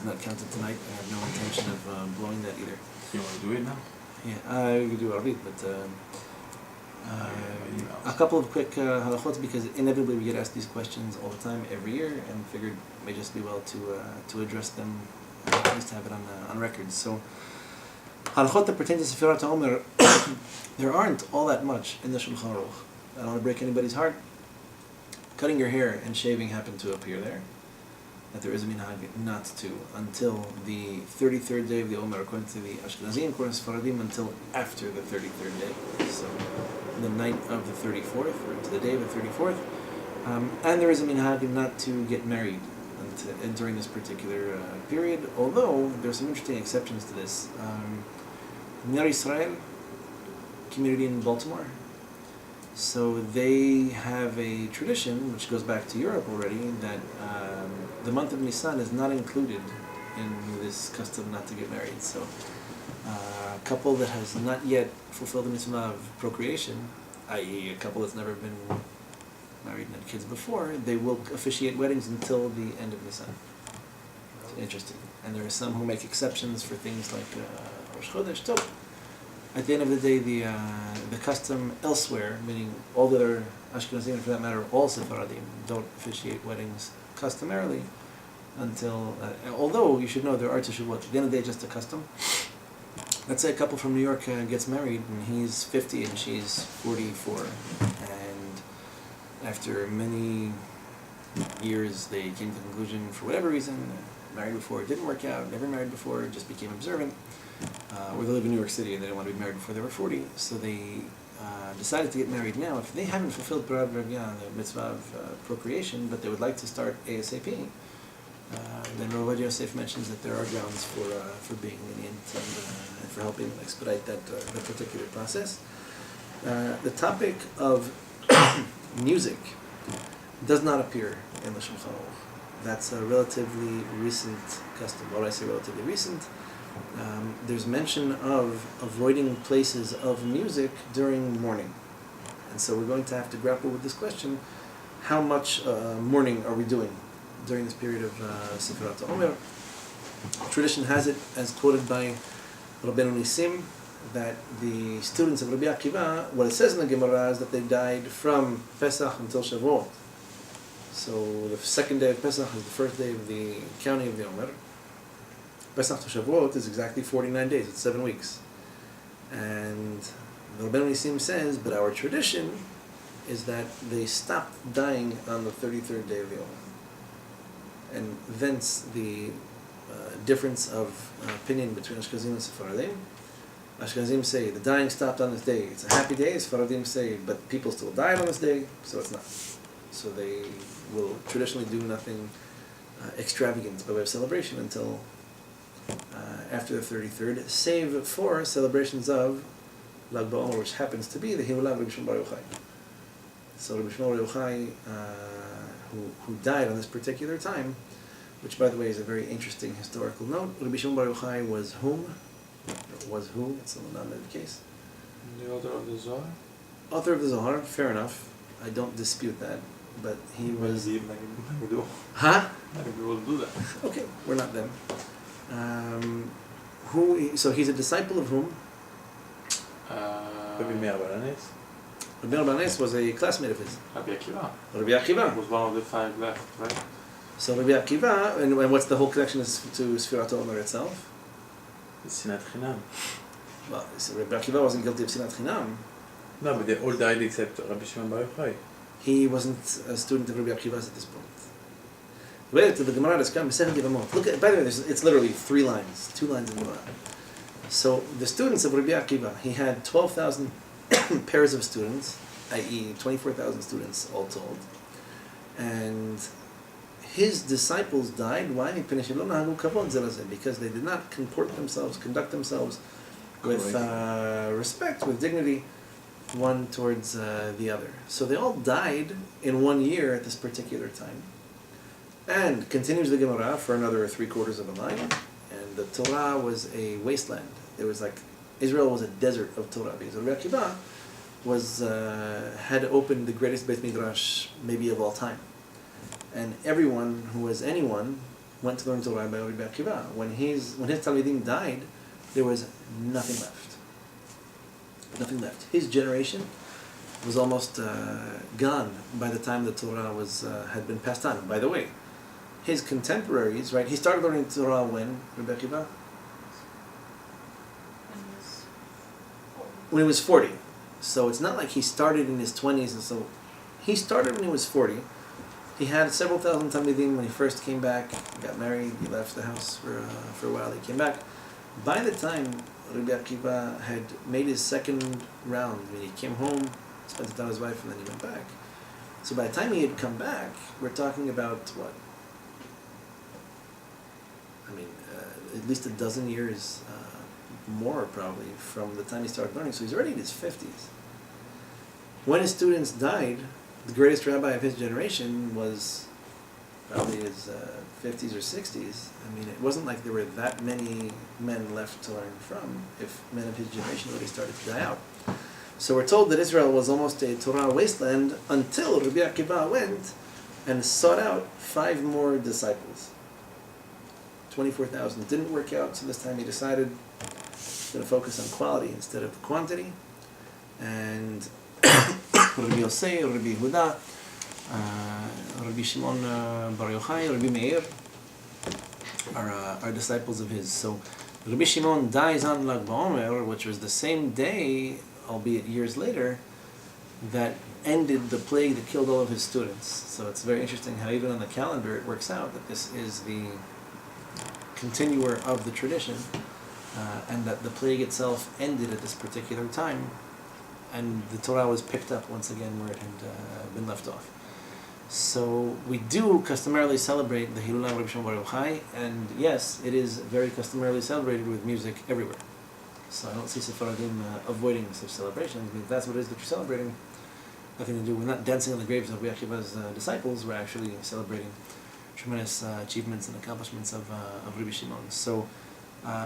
not counted tonight. I have no intention of blowing that either. You want to do it now? Yeah, we could do Arvit, but a couple of quick halakhot, because inevitably we get asked these questions all the time, every year, and figured it may just be well to address them, at least have it on record. So, halakhot that pertain to Sefirat HaOmer, there aren't all that much in the Shulchan Aruch. I don't want to break anybody's heart. Cutting your hair and shaving happen to appear there. That there is a minhag not to until the 33rd day of the Omer, according to the Ashkenazim, according to Sfaradim, until after the 33rd day. So, the night of the 34th, or to the day of the 34th. And there is a minhag not to get married during this particular period, although there are some interesting exceptions to this. Ner Yisrael community in Baltimore, so they have a tradition which goes back to Europe already, that the month of Nisan is not included in this custom not to get married. So a couple that has not yet fulfilled the mitzvah of procreation, i.e. a couple that's never been married and had kids before, they will officiate weddings until the end of Nisan. It's interesting. And there are some who make exceptions for things like Rosh Chodesh Tov. At the end of the day, the custom elsewhere, meaning all the other Ashkenazim, and for that matter, all Sephardim, don't officiate weddings customarily until, although you should know there are teshuvot. At the end of the day, just a custom. Let's say a couple from New York gets married, and he's 50 and she's 44, and after many years they came to the conclusion, for whatever reason, married before, it didn't work out, never married before, just became observant, or they live in New York City and they didn't want to be married before they were 40, so they decided to get married now. If they haven't fulfilled B'rav Ravya, the mitzvah of procreation, but they would like to start ASAP, then Rav Yosef mentions that there are grounds for being lenient and for helping expedite that particular process. The topic of music does not appear in the Shulchan Aruch. That's a relatively recent custom. Why do I say relatively recent? There's mention of avoiding places of music during mourning. And so we're going to have to grapple with this question: how much mourning are we doing during this period of Sefirat HaOmer? Tradition has it, as quoted by Rabbeinu Nisim, that the students of Rabbi Akiva, what it says in the Gemara is that they died from Pesach until Shavuot. So the second day of Pesach is the first day of the counting of the Omer. Pesach to Shavuot is exactly 49 days, it's 7 weeks. And Rabbeinu Nisim says, but our tradition is that they stopped dying on the 33rd day of the Omer. And thence the difference of opinion between Ashkenazim and Sephardim. Ashkenazim say the dying stopped on this day, it's a happy day. Sephardim say, but people still died on this day, so it's not. So they will traditionally do nothing extravagant by way of celebration until after the 33rd, save for celebrations of Lag BaOmer, which happens to be the Himulah of Rabbi Shimon Bar Yochai. So Rabbi Shimon Bar Yochai, who died on this particular time, which by the way is a very interesting historical note. Rabbi Shimon Bar Yochai was whom? Was who? It's not in the case. The author of the Zohar? Author of the Zohar, fair enough. I don't dispute that. But he was... Many do. Huh? Many people do that. Okay, we're not them. So he's a disciple of whom? Rabbi Meir Bar Anes. Rabbi Meir Bar Anes was a classmate of his. Rabbi Akiva. Rabbi Akiva. Was one of the 5 left, right? So Rabbi Akiva, and what's the whole connection to Sefirat HaOmer itself? Sinat Chinam. Well, so Rabbi Akiva wasn't guilty of Sinat Chinam. No, but they all died except Rabbi Shimon Bar Yochai. He wasn't a student of Rabbi Akiva's at this point. Wait till the Gemara does come. Look at, by the way, it's literally 3 lines, 2 lines in the Gemara. So the students of Rabbi Akiva, he had 12,000 pairs of students, i.e. 24,000 students all told. And his disciples died. Why? Because they did not conduct themselves with respect, with dignity, one towards the other. So they all died in 1 year at this particular time. And continues the Gemara for another 3/4 of a line. And the Torah was a wasteland. There was Israel was a desert of Torah, because Rabbi Akiva had opened the greatest Beit Midrash maybe of all time. And everyone who was anyone went to learn Torah by Rabbi Akiva. When his Talmidim died, there was nothing left. Nothing left. His generation was almost gone by the time the Torah had been passed on. By the way, his contemporaries, right? He started learning Torah when, Rabbi Akiva? When he was 40. So it's not like he started in his 20s, and so he started when he was 40. He had several thousand Talmidim when he first came back. He got married. He left the house for a while. He came back. By the time Rabbi Akiva had made his second round, I mean, he came home, spent the time with his wife, and then he went back. So by the time he had come back, we're talking about what? I mean, at least a dozen years more probably from the time he started learning. So he's already in his 50s. When his students died, the greatest rabbi of his generation was probably his 50s or 60s. I mean, it wasn't like there were that many men left to learn from if men of his generation already started to die out. So we're told that Israel was almost a Torah wasteland until Rabbi Akiva went and sought out 5 more disciples. 24,000 didn't work out, so this time he decided he's going to focus on quality instead of quantity. And Rabbi Yosei, Rabbi Yehuda, Rabbi Shimon Bar Yochai, Rabbi Meir are disciples of his. So Rabbi Shimon dies on Lag BaOmer, which was the same day, albeit years later, that ended the plague that killed all of his students. So it's very interesting how even on the calendar it works out that this is the continuer of the tradition, and that the plague itself ended at this particular time, and the Torah was picked up once again where it had been left off. So we do customarily celebrate the Hilulah of Rabbi Shimon Bar Yochai, and yes, it is very customarily celebrated with music everywhere. So I don't see Sephardim avoiding such celebrations. I mean, if that's what it is that you're celebrating, nothing to do. We're not dancing on the graves of Rabbi Akiva's disciples. We're actually celebrating tremendous achievements and accomplishments of Rabbi Shimon. So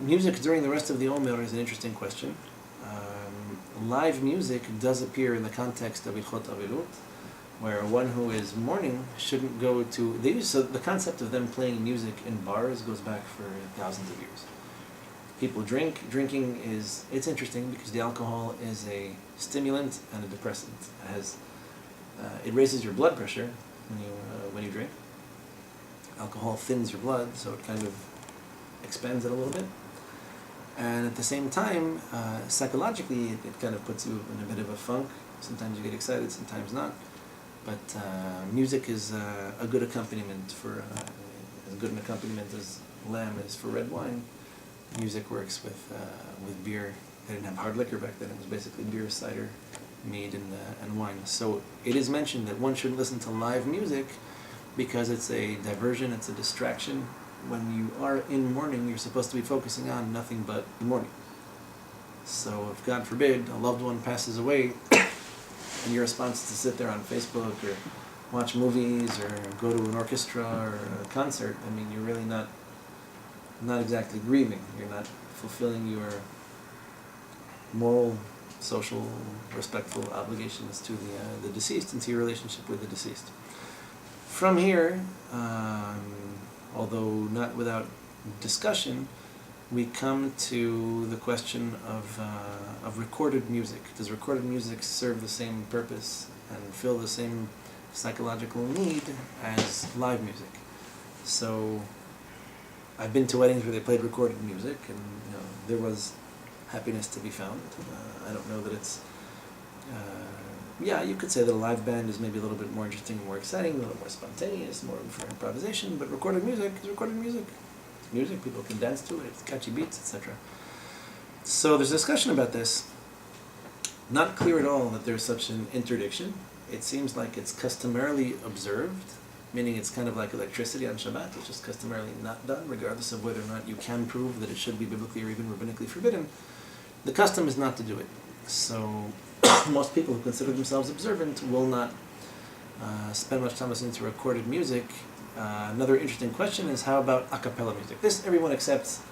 music during the rest of the Omer is an interesting question. Live music does appear in the context of Ilchot Avilut, where one who is mourning shouldn't go to... So the concept of them playing music in bars goes back for thousands of years. People drink. Drinking it's interesting because the alcohol is a stimulant and a depressant. It raises your blood pressure when you drink. Alcohol thins your blood, so it kind of expands it a little bit. And at the same time, psychologically, it kind of puts you in a bit of a funk. Sometimes you get excited, sometimes not. But music is a good accompaniment for, as good an accompaniment as lamb is for red wine. Music works with beer. They didn't have hard liquor back then. It was basically beer, cider, mead, and wine. So it is mentioned that one should listen to live music because it's a diversion, it's a distraction. When you are in mourning, you're supposed to be focusing on nothing but the mourning. So if, God forbid, a loved one passes away, and your response is to sit there on Facebook or watch movies or go to an orchestra or a concert, I mean, you're really not exactly grieving. You're not fulfilling your moral, social, respectful obligations to the deceased and to your relationship with the deceased. From here, although not without discussion, we come to the question of recorded music. Does recorded music serve the same purpose and fill the same psychological need as live music? So I've been to weddings where they played recorded music, and there was happiness to be found. I don't know that it's... you could say that a live band is maybe a little bit more interesting, more exciting, a little more spontaneous, more room for improvisation, but recorded music is recorded music. It's music, people can dance to it, it's catchy beats, etc. So there's discussion about this. Not clear at all that there's such an interdiction. It seems like it's customarily observed, meaning it's kind of like electricity on Shabbat. It's just customarily not done, regardless of whether or not you can prove that it should be biblically or even rabbinically forbidden. The custom is not to do it. So most people who consider themselves observant will not spend much time listening to recorded music. Another interesting question is, how about a cappella music? This, everyone accepts,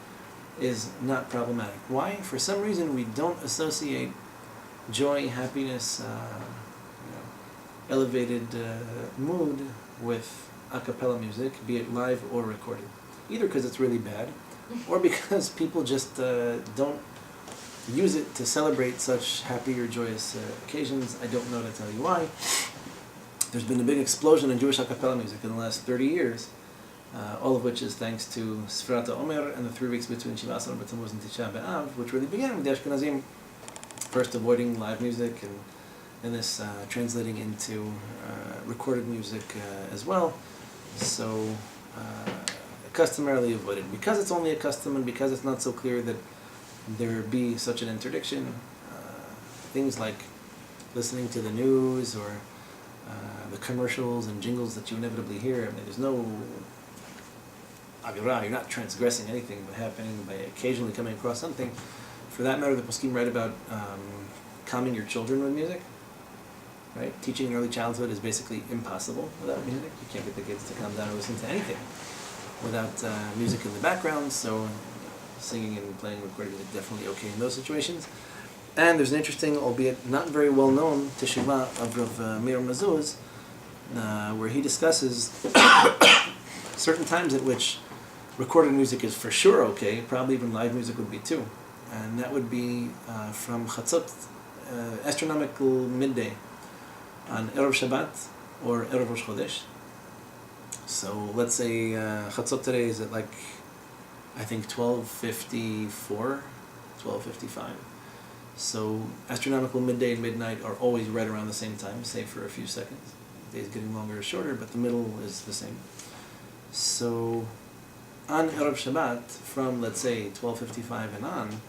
is not problematic. Why? For some reason we don't associate joy, happiness, elevated mood with a cappella music, be it live or recorded. either because it's really bad, or because people just don't use it to celebrate such happy or joyous occasions. I don't know to tell you why. There's been a big explosion in Jewish a cappella music in the last 30 years, all of which is thanks to Sfirat Omer and the 3 weeks between Shiva Asar B'Tammuz and Tisha B'Av, which really began with the Ashkenazim first avoiding live music and this translating into recorded music as well. So customarily avoided. Because it's only a custom and because it's not so clear that there be such an interdiction, things like listening to the news or the commercials and jingles that you inevitably hear, I mean, there's no avirah, you're not transgressing anything but happening by occasionally coming across something. For that matter, the poskim write about calming your children with music. Right? Teaching in early childhood is basically impossible without music. You can't get the kids to calm down or listen to anything without music in the background, so singing and playing recorded music definitely okay in those situations. And there's an interesting, albeit not very well known, teshuvah of Rav Meir Mazuz, where he discusses certain times at which recorded music is for sure okay, probably even live music would be too. And that would be from Chatzot, astronomical midday, on Erev Shabbat or Erev Rosh Chodesh. So let's say Chatzot today is at like, I think 12:54, 12:55. So astronomical midday and midnight are always right around the same time, save for a few seconds. The day is getting longer or shorter, but the middle is the same. So on Erev Shabbat, from let's say 12:55 and on,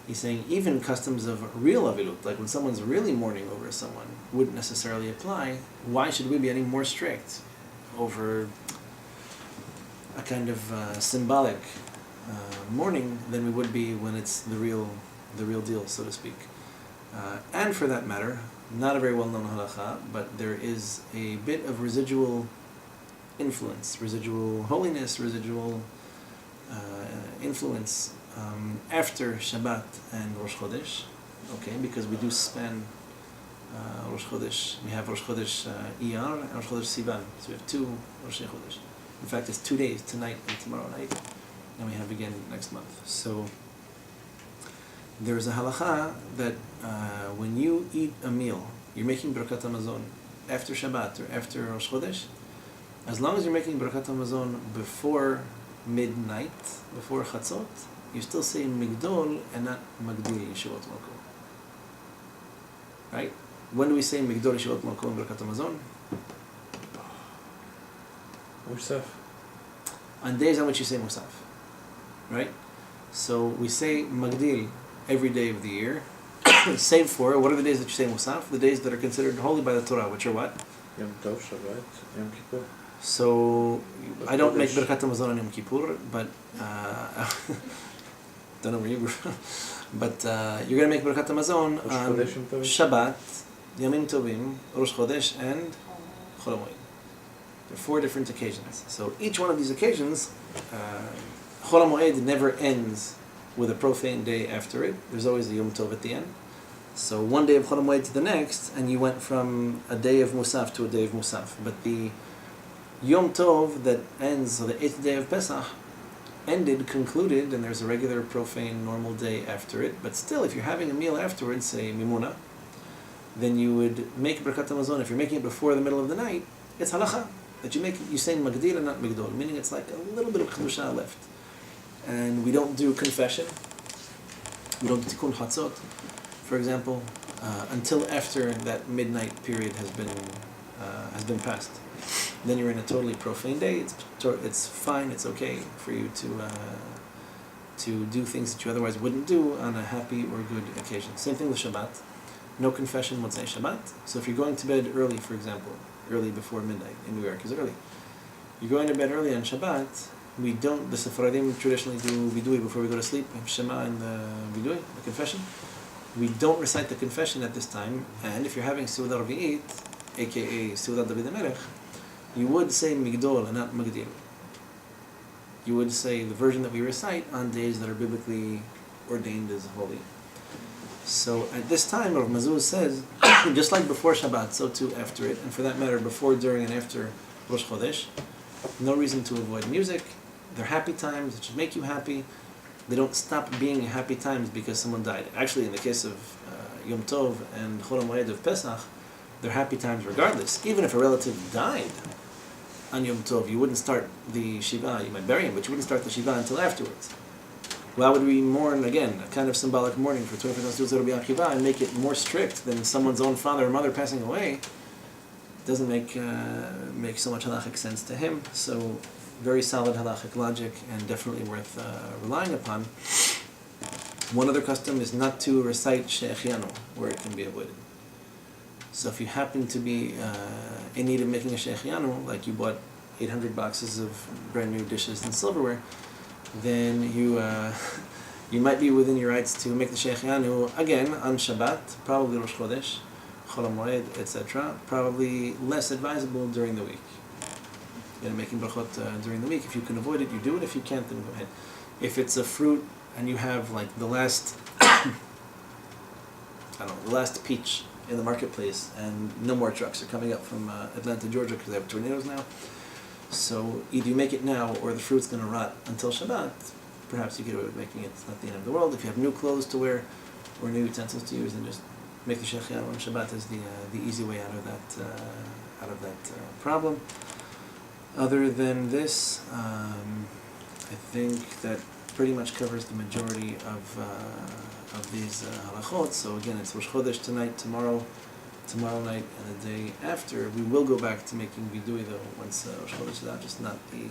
he's saying even customs of real avilut, like when someone's really mourning over someone, wouldn't necessarily apply. Why should we be any more strict over a kind of symbolic mourning than we would be when it's the real deal, so to speak? And for that matter, not a very well-known halakhah, but there is a bit of residual influence, residual holiness, residual influence after Shabbat and Rosh Chodesh, okay, because we do span Rosh Chodesh. We have Rosh Chodesh Iyar and Rosh Chodesh Sivan, so we have 2 Rosh Chodesh. In fact, it's 2 days, tonight and tomorrow night, and we have again next month. So there is a halakhah that when you eat a meal, you're making Birkat HaMazon after Shabbat or after Rosh Chodesh, as long as you're making Birkat HaMazon before midnight, before Chatzot, you still say Migdol and not Magdil Yeshivot Malko. Right? When do we say Migdol Yeshivot Malko in Birkat HaMazon? Musaf. On days on which you say Musaf. Right? So we say Magdil every day of the year, save for, what are the days that you say Musaf? The days that are considered holy by the Torah, which are what? Yom Tov, Shabbat, Yom Kippur. So I don't make Birkat HaMazon on Yom Kippur, but don't know where you were, but you're going to make Birkat HaMazon on Shabbat, Yamim Tovim, Rosh Chodesh, and Chol HaMoed. There are 4 different occasions. So each one of these occasions, Chol HaMoed never ends with a profane day after it. There's always a Yom Tov at the end. So one day of Chol HaMoed to the next, and you went from a day of Musaf to a day of Musaf. But the Yom Tov that ends, so the 8th day of Pesach, concluded, and there's a regular profane normal day after it. But still, if you're having a meal afterwards, say Mimuna, then you would make Birkat HaMazon. If you're making it before the middle of the night, it's halacha that you say Magdil and not Migdol, meaning it's like a little bit of Kedusha left. And we don't do confession. We don't do Tikkun Chatzot, for example, until after that midnight period has been passed. Then you're in a totally profane day. It's fine. It's okay for you to do things that you otherwise wouldn't do on a happy or good occasion. Same thing with Shabbat. No confession Motzei Shabbat. So if you're going to bed early, for example, early before midnight in New York is early. You're going to bed early on Shabbat. We don't. The Sephardim traditionally do vidui before we go to sleep. Shema and the vidui, the confession. We don't recite the confession at this time. And if you're having Seudah Ravi'it, aka Seudah David HaMelech, you would say Migdol and not Magdil. You would say the version that we recite on days that are biblically ordained as holy. So at this time, Rav Mazuz says, just like before Shabbat, so too after it, and for that matter, before, during, and after Rosh Chodesh, no reason to avoid music, They're happy times. It should make you happy. They don't stop being happy times because someone died. Actually, in the case of Yom Tov and Chol HaMoed of Pesach, they're happy times regardless. Even if a relative died on Yom Tov, you wouldn't start the Shiva. You might bury him, but you wouldn't start the Shiva until afterwards. Why would we mourn, again, a kind of symbolic mourning for 25 days of Yom Kippur and make it more strict than someone's own father or mother passing away? Doesn't make so much halachic sense to him. So very solid halachic logic and definitely worth relying upon. One other custom is not to recite she'echianu where it can be avoided. So if you happen to be in need of making a she'echianu, like you bought 800 boxes of brand new dishes and silverware, then you might be within your rights to make the she'echianu again on Shabbat, probably Rosh Chodesh, Chol HaMoed, etc. Probably less advisable during the week. Making brachot during the week. If you can avoid it, you do it. If you can't, then go ahead. If it's a fruit and you have like the last, the last peach in the marketplace, and no more trucks are coming up from Atlanta, Georgia, because they have tornadoes now. So either you make it now, or the fruit's going to rot until Shabbat. Perhaps you get away with making it. It's not the end of the world. If you have new clothes to wear or new utensils to use, then just make the she'echianu on Shabbat is the easy way out of that problem. Other than this, I think that pretty much covers the majority of these halachot. So again, it's Rosh Chodesh tonight, tomorrow night, and the day after. We will go back to making vidui though once Rosh Chodesh is out, just not the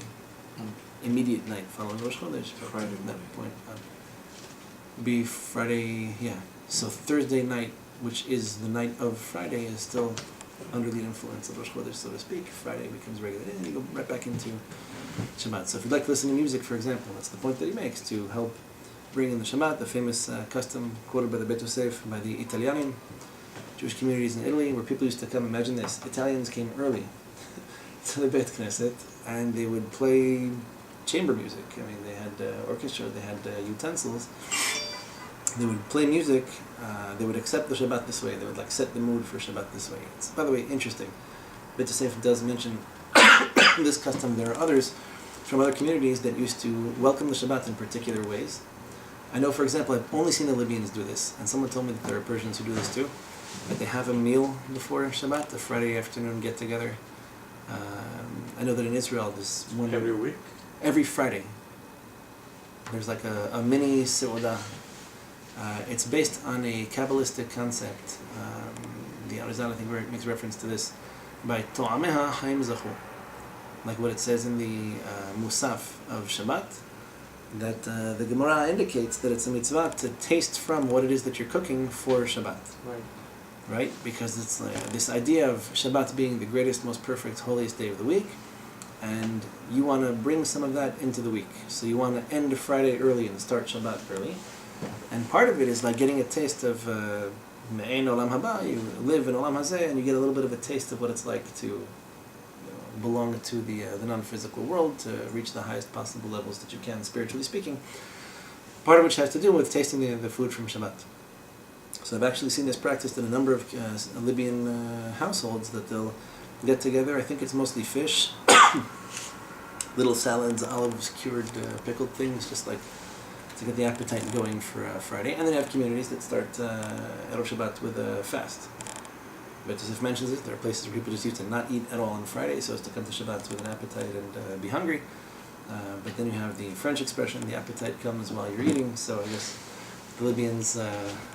immediate night following Rosh Chodesh. Friday at that morning. point, be Friday. Yeah. So Thursday night, which is the night of Friday, is still under the influence of Rosh Chodesh, so to speak. Friday becomes regular, and you go right back into Shabbat. So if you'd like to listen to music, for example, that's the point that he makes, to help bring in the Shabbat, the famous custom quoted by the Bet Yosef, by the Italianim, Jewish communities in Italy, where people used to come, imagine this, Italians came early to the Beit Knesset, and they would play chamber music. I mean, they had orchestra, they had utensils. They would play music, they would accept the Shabbat this way, they would set the mood for Shabbat this way. It's, by the way, interesting. Bet Yosef does mention this custom. There are others from other communities that used to welcome the Shabbat in particular ways. I know, for example, I've only seen the Libyans do this, and someone told me that there are Persians who do this too, that they have a meal before Shabbat, a Friday afternoon get-together. I know that in Israel, there's one... Every week? Every Friday. There's like a mini seudah. It's based on a Kabbalistic concept. The Arizal, I think, makes reference to this by To'ameha Chaim Zachu, like what it says in the Musaf of Shabbat, that the Gemara indicates that it's a mitzvah to taste from what it is that you're cooking for Shabbat. Right? Because it's this idea of Shabbat being the greatest, most perfect, holiest day of the week, and you want to bring some of that into the week. So you want to end Friday early and start Shabbat early. And part of it is like getting a taste of Me'ein Olam Haba. You live in Olam Hazeh, and you get a little bit of a taste of what it's like to belong to the non-physical world, to reach the highest possible levels that you can, spiritually speaking. Part of which has to do with tasting the food from Shabbat. So I've actually seen this practiced in a number of Libyan households, that they'll get together. I think it's mostly fish, little salads, olives, cured, pickled things, just like to get the appetite going for Friday. And then you have communities that start Erev Shabbat with a fast. But Yosef mentions it, there are places where people just used to not eat at all on Friday so as to come to Shabbat with an appetite and be hungry. But then you have the French expression, the appetite comes while you're eating. So I guess the Libyans,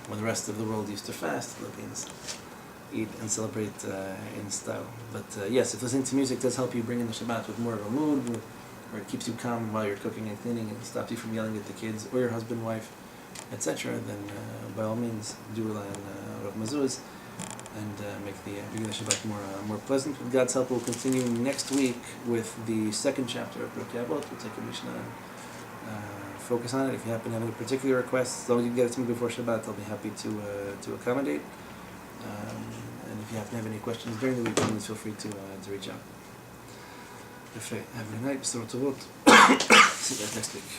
when the rest of the world used to fast, the Libyans eat and celebrate in style. But yes, if listening to music does help you bring in the Shabbat with more of a mood, or it keeps you calm while you're cooking and cleaning and stops you from yelling at the kids or your husband, wife, etc., then by all means do rely on Rav Mazuz and make the beginning of Shabbat more pleasant. With God's help, we'll continue next week with the second chapter of Pirkei Avot. We'll take a Mishnah and focus on it. If you happen to have any particular requests, as long as you can get it to me before Shabbat, I'll be happy to accommodate. And if you happen to have any questions during the week, please feel free to reach out. Have a good night. See you guys next week.